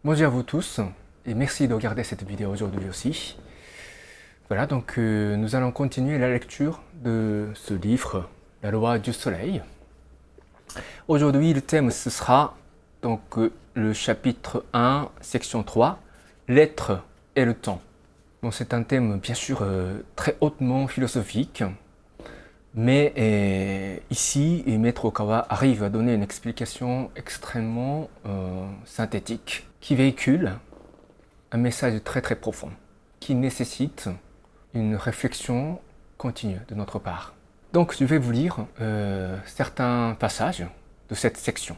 Bonjour à vous tous et merci de regarder cette vidéo aujourd'hui aussi. Voilà, donc nous allons continuer la lecture de ce livre, La loi du soleil. Aujourd'hui, le thème ce sera donc le chapitre 1, section 3, l'être et le temps. Bon, c'est un thème bien sûr très hautement philosophique, mais ici, Maître Okawa arrive à donner une explication extrêmement synthétique qui véhicule un message très très profond qui nécessite une réflexion continue de notre part. Donc je vais vous lire certains passages de cette section.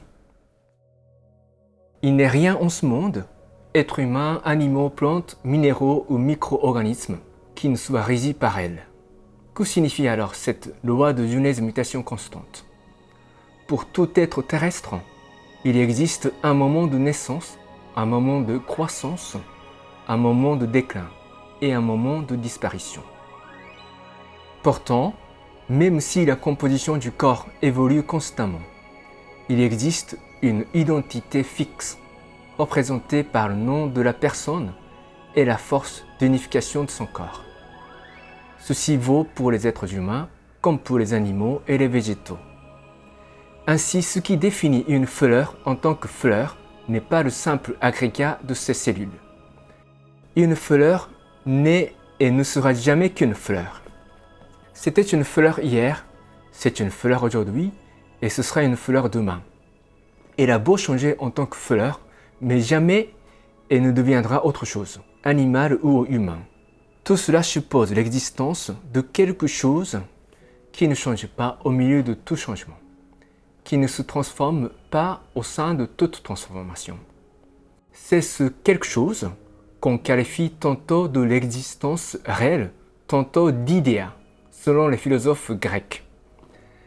Il n'est rien en ce monde, êtres humains, animaux, plantes, minéraux ou micro-organismes, qui ne soit régi par elle. Que signifie alors cette loi de genèse-mutation constante? Pour tout être terrestre, il existe un moment de naissance, un moment de croissance, un moment de déclin et un moment de disparition. Pourtant, même si la composition du corps évolue constamment, il existe une identité fixe, représentée par le nom de la personne et la force d'unification de son corps. Ceci vaut pour les êtres humains comme pour les animaux et les végétaux. Ainsi, ce qui définit une fleur en tant que fleur n'est pas le simple agrégat de ses cellules. Une fleur n'est et ne sera jamais qu'une fleur. C'était une fleur hier, c'est une fleur aujourd'hui, et ce sera une fleur demain. Elle a beau changer en tant que fleur, mais jamais elle ne deviendra autre chose, animal ou humain. Tout cela suppose l'existence de quelque chose qui ne change pas au milieu de tout changement, qui ne se transforme pas au sein de toute transformation. C'est ce quelque chose qu'on qualifie tantôt de l'existence réelle, tantôt d'idéa, selon les philosophes grecs.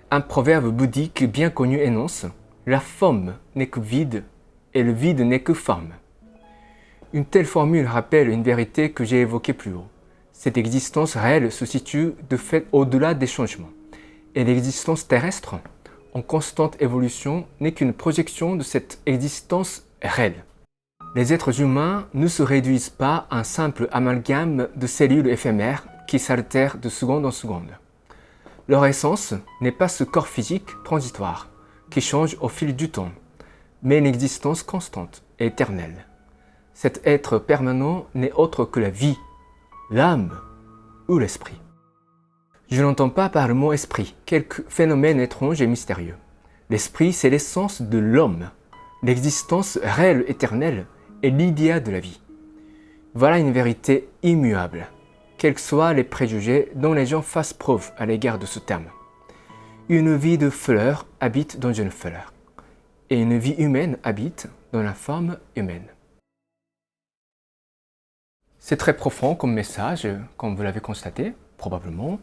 Un proverbe bouddhique bien connu énonce « La forme n'est que vide et le vide n'est que forme ». Une telle formule rappelle une vérité que j'ai évoquée plus haut. Cette existence réelle se situe de fait au-delà des changements, et l'existence terrestre, en constante évolution, n'est qu'une projection de cette existence réelle. Les êtres humains ne se réduisent pas à un simple amalgame de cellules éphémères qui s'altèrent de seconde en seconde. Leur essence n'est pas ce corps physique transitoire qui change au fil du temps, mais une existence constante et éternelle. Cet être permanent n'est autre que la vie, l'âme ou l'esprit. Je n'entends pas par le mot esprit quelque phénomène étrange et mystérieux. L'esprit, c'est l'essence de l'homme, l'existence réelle éternelle est l'idéal de la vie. Voilà une vérité immuable, quels que soient les préjugés dont les gens fassent preuve à l'égard de ce terme. Une vie de fleur habite dans une fleur, et une vie humaine habite dans la forme humaine. C'est très profond comme message, comme vous l'avez constaté, probablement,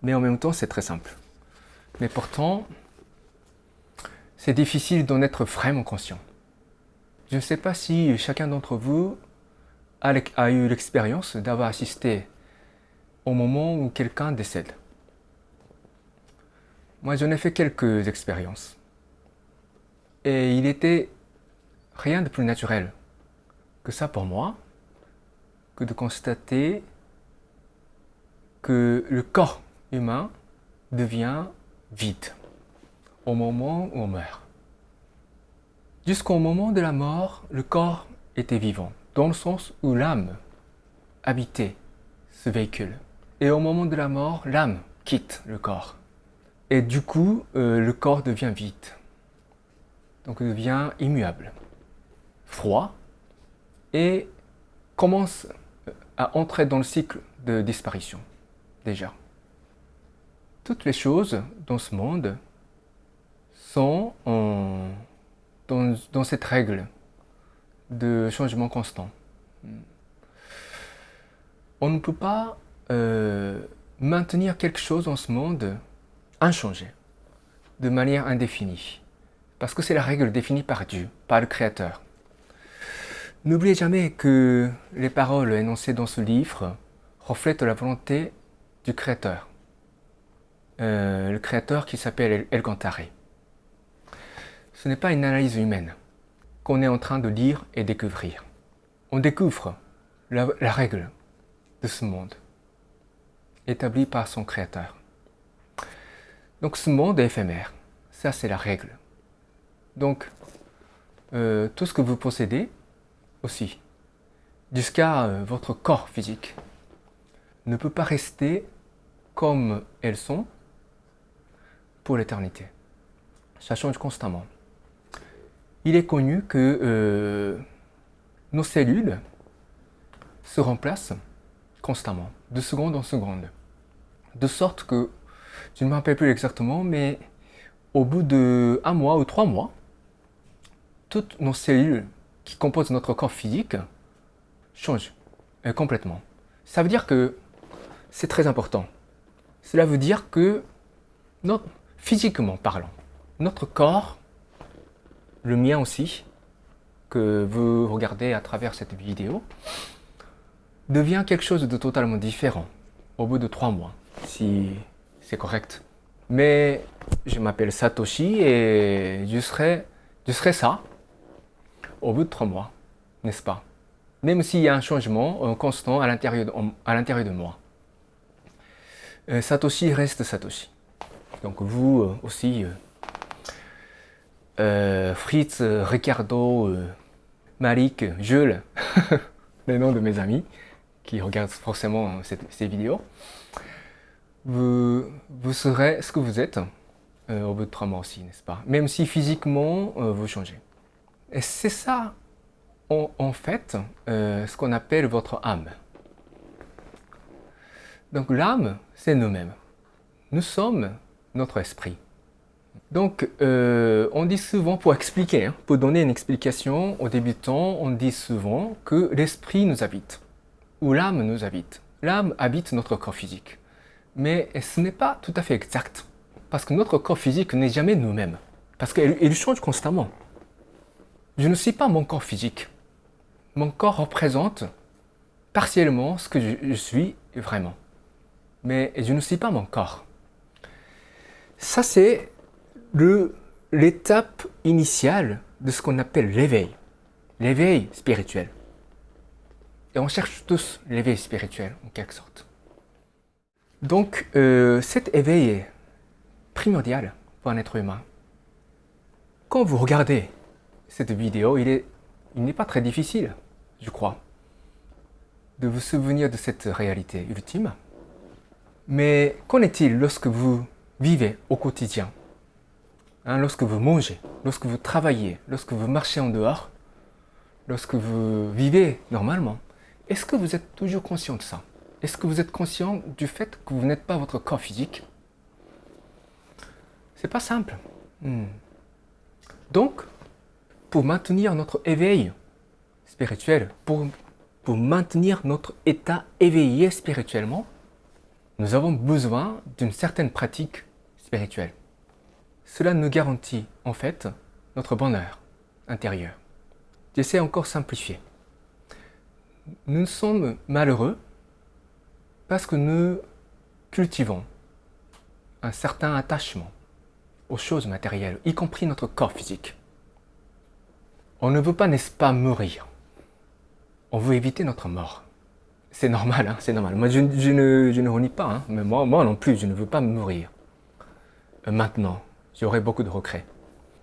mais en même temps c'est très simple. Mais pourtant, c'est difficile d'en être vraiment conscient. Je ne sais pas si chacun d'entre vous a eu l'expérience d'avoir assisté au moment où quelqu'un décède. Moi, j'en ai fait quelques expériences. Et il était rien de plus naturel que ça pour moi, que de constater que le corps humain devient vide au moment où on meurt. Jusqu'au moment de la mort, le corps était vivant, dans le sens où l'âme habitait ce véhicule. Et au moment de la mort, l'âme quitte le corps. Et du coup, le corps devient vide. Donc il devient immuable, froid, et commence à entrer dans le cycle de disparition, déjà. Toutes les choses dans ce monde sont dans cette règle de changement constant. On ne peut pas maintenir quelque chose dans ce monde inchangé, de manière indéfinie, parce que c'est la règle définie par Dieu, par le Créateur. N'oubliez jamais que les paroles énoncées dans ce livre reflètent la volonté du Créateur, le Créateur qui s'appelle El Cantare. Ce n'est pas une analyse humaine. qu'on est en train de lire et découvrir. On découvre la règle de ce monde, établie par son créateur. Donc ce monde est éphémère, ça c'est la règle. Donc tout ce que vous possédez aussi, jusqu'à votre corps physique, ne peut pas rester comme elles sont pour l'éternité. Ça change constamment. Il est connu que nos cellules se remplacent constamment, de seconde en seconde. De sorte que, je ne me rappelle plus exactement, mais au bout de 1 mois ou 3 mois, toutes nos cellules qui composent notre corps physique changent complètement. Ça veut dire que c'est très important. Cela veut dire que, physiquement parlant, notre corps, le mien aussi, que vous regardez à travers cette vidéo, devient quelque chose de totalement différent au bout de 3 mois, si c'est correct. Mais je m'appelle Satoshi et je serai ça au bout de 3 mois, n'est-ce pas? Même s'il y a un changement constant à l'intérieur de moi. Satoshi reste Satoshi. Donc vous aussi, Fritz, Ricardo, Malik, Jules, les noms de mes amis qui regardent forcément ces vidéos, vous serez ce que vous êtes au bout de 3 mois aussi, n'est-ce pas? Même si physiquement vous changez. Et c'est ça, en fait, ce qu'on appelle votre âme. Donc l'âme, c'est nous-mêmes. Nous sommes notre esprit. Donc, on dit souvent, pour expliquer, pour donner une explication aux débutants, on dit souvent que l'esprit nous habite, ou l'âme nous habite. L'âme habite notre corps physique. Mais ce n'est pas tout à fait exact, parce que notre corps physique n'est jamais nous-mêmes, parce qu'il change constamment. Je ne suis pas mon corps physique. Mon corps représente partiellement ce que je suis vraiment. Mais je ne suis pas mon corps. Ça, c'est l'étape initiale de ce qu'on appelle l'éveil spirituel. Et on cherche tous l'éveil spirituel, en quelque sorte. Donc, cet éveil est primordial pour un être humain. Quand vous regardez cette vidéo, il n'est pas très difficile, je crois, de vous souvenir de cette réalité ultime. Mais qu'en est-il lorsque vous vivez au quotidien? Lorsque vous mangez, lorsque vous travaillez, lorsque vous marchez en dehors, lorsque vous vivez normalement, est-ce que vous êtes toujours conscient de ça? Est-ce que vous êtes conscient du fait que vous n'êtes pas votre corps physique? C'est pas simple. Donc, pour maintenir notre éveil spirituel, pour maintenir notre état éveillé spirituellement, nous avons besoin d'une certaine pratique spirituelle. Cela nous garantit en fait notre bonheur intérieur. J'essaie encore de simplifier. Nous sommes malheureux parce que nous cultivons un certain attachement aux choses matérielles, y compris notre corps physique. On ne veut pas, n'est-ce pas, mourir. On veut éviter notre mort. C'est normal, c'est normal. Moi, je ne renie pas, mais moi non plus, je ne veux pas mourir. Maintenant, j'aurai beaucoup de regrets.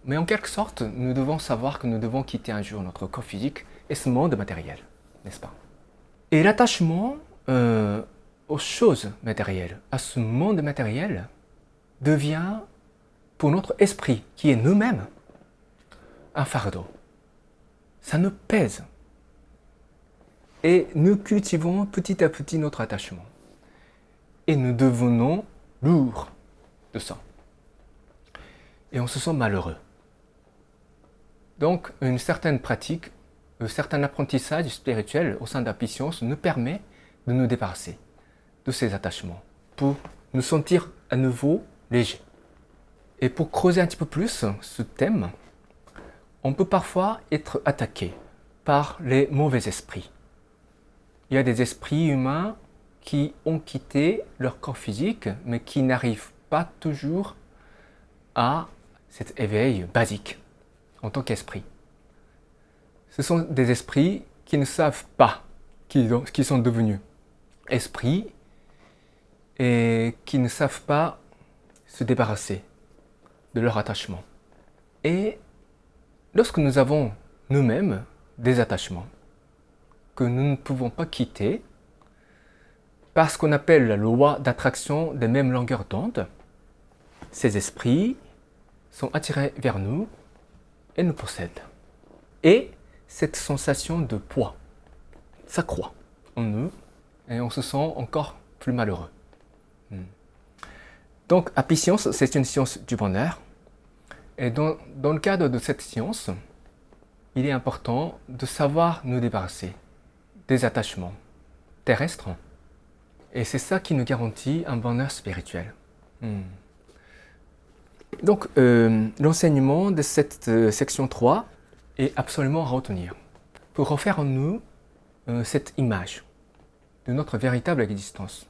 Mais en quelque sorte, nous devons savoir que nous devons quitter un jour notre corps physique et ce monde matériel, n'est-ce pas? Et l'attachement aux choses matérielles, à ce monde matériel, devient, pour notre esprit, qui est nous-mêmes, un fardeau. Ça nous pèse. Et nous cultivons petit à petit notre attachement. Et nous devenons lourds de ça. Et on se sent malheureux. Donc, une certaine pratique, un certain apprentissage spirituel au sein d'Apicience nous permet de nous débarrasser de ces attachements pour nous sentir à nouveau légers. Et pour creuser un petit peu plus ce thème, on peut parfois être attaqué par les mauvais esprits. Il y a des esprits humains qui ont quitté leur corps physique, mais qui n'arrivent pas toujours à cet éveil basique en tant qu'esprit. Ce sont des esprits qui ne savent pas qui sont devenus esprits et qui ne savent pas se débarrasser de leur attachement. Et lorsque nous avons nous-mêmes des attachements que nous ne pouvons pas quitter parce qu'on appelle la loi d'attraction des mêmes longueurs d'onde, ces esprits sont attirés vers nous et nous possèdent. Et cette sensation de poids s'accroît en nous et on se sent encore plus malheureux. Donc, Happy Science, c'est une science du bonheur. Et dans le cadre de cette science, il est important de savoir nous débarrasser des attachements terrestres. Et c'est ça qui nous garantit un bonheur spirituel. Donc, l'enseignement de cette section 3 est absolument à retenir pour refaire en nous cette image de notre véritable existence.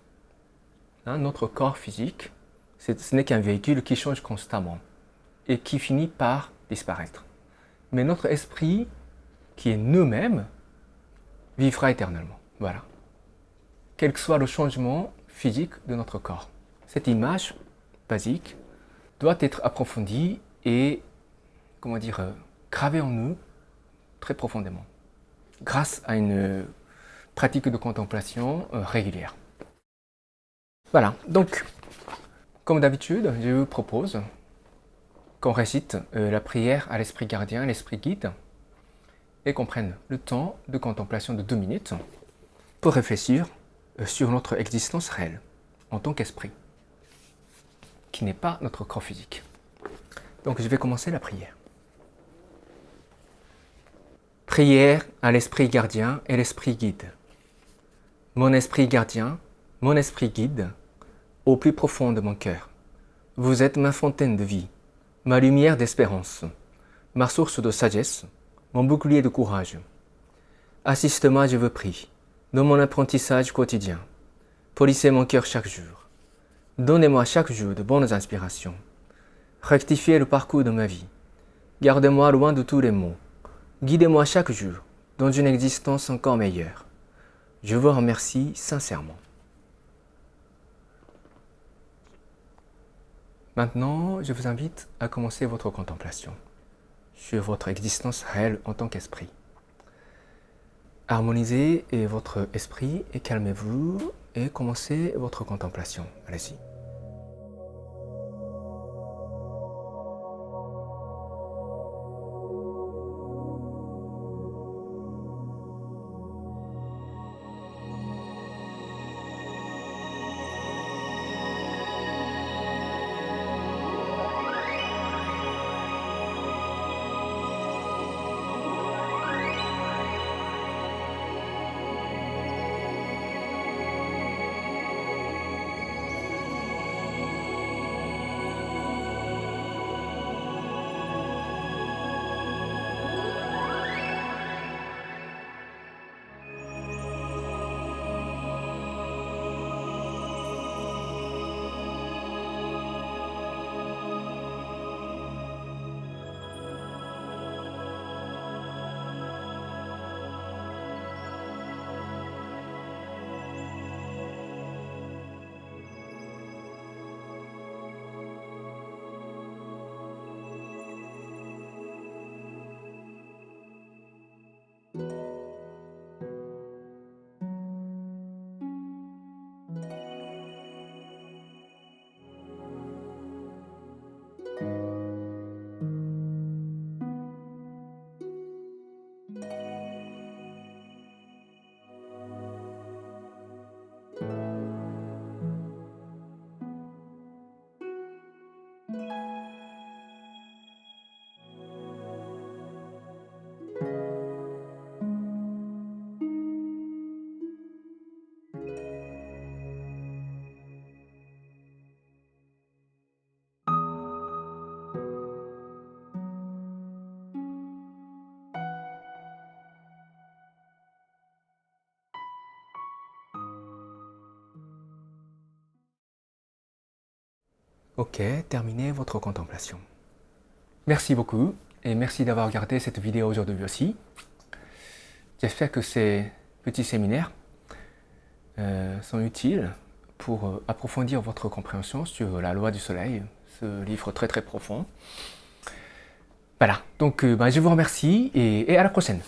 Notre corps physique, ce n'est qu'un véhicule qui change constamment et qui finit par disparaître. Mais notre esprit, qui est nous-mêmes, vivra éternellement. Voilà. Quel que soit le changement physique de notre corps. Cette image basique doit être approfondie et, gravée en nous très profondément, grâce à une pratique de contemplation régulière. Voilà, donc, comme d'habitude, je vous propose qu'on récite la prière à l'esprit gardien, l'esprit guide, et qu'on prenne le temps de contemplation de 2 minutes pour réfléchir sur notre existence réelle en tant qu'esprit, qui n'est pas notre corps physique. Donc je vais commencer la prière. Prière à l'esprit gardien et l'esprit guide. Mon esprit gardien, mon esprit guide, au plus profond de mon cœur, vous êtes ma fontaine de vie, ma lumière d'espérance, ma source de sagesse, mon bouclier de courage. Assiste-moi, je vous prie, dans mon apprentissage quotidien. Polissez mon cœur chaque jour. Donnez-moi chaque jour de bonnes inspirations. Rectifiez le parcours de ma vie. Gardez-moi loin de tous les maux. Guidez-moi chaque jour dans une existence encore meilleure. Je vous remercie sincèrement. Maintenant, je vous invite à commencer votre contemplation sur votre existence réelle en tant qu'esprit. Harmonisez votre esprit et calmez-vous et commencez votre contemplation. Allez-y. Ok, terminez votre contemplation. Merci beaucoup et merci d'avoir regardé cette vidéo aujourd'hui aussi. J'espère que ces petits séminaires sont utiles pour approfondir votre compréhension sur la loi du soleil, ce livre très très profond. Voilà, donc je vous remercie et à la prochaine.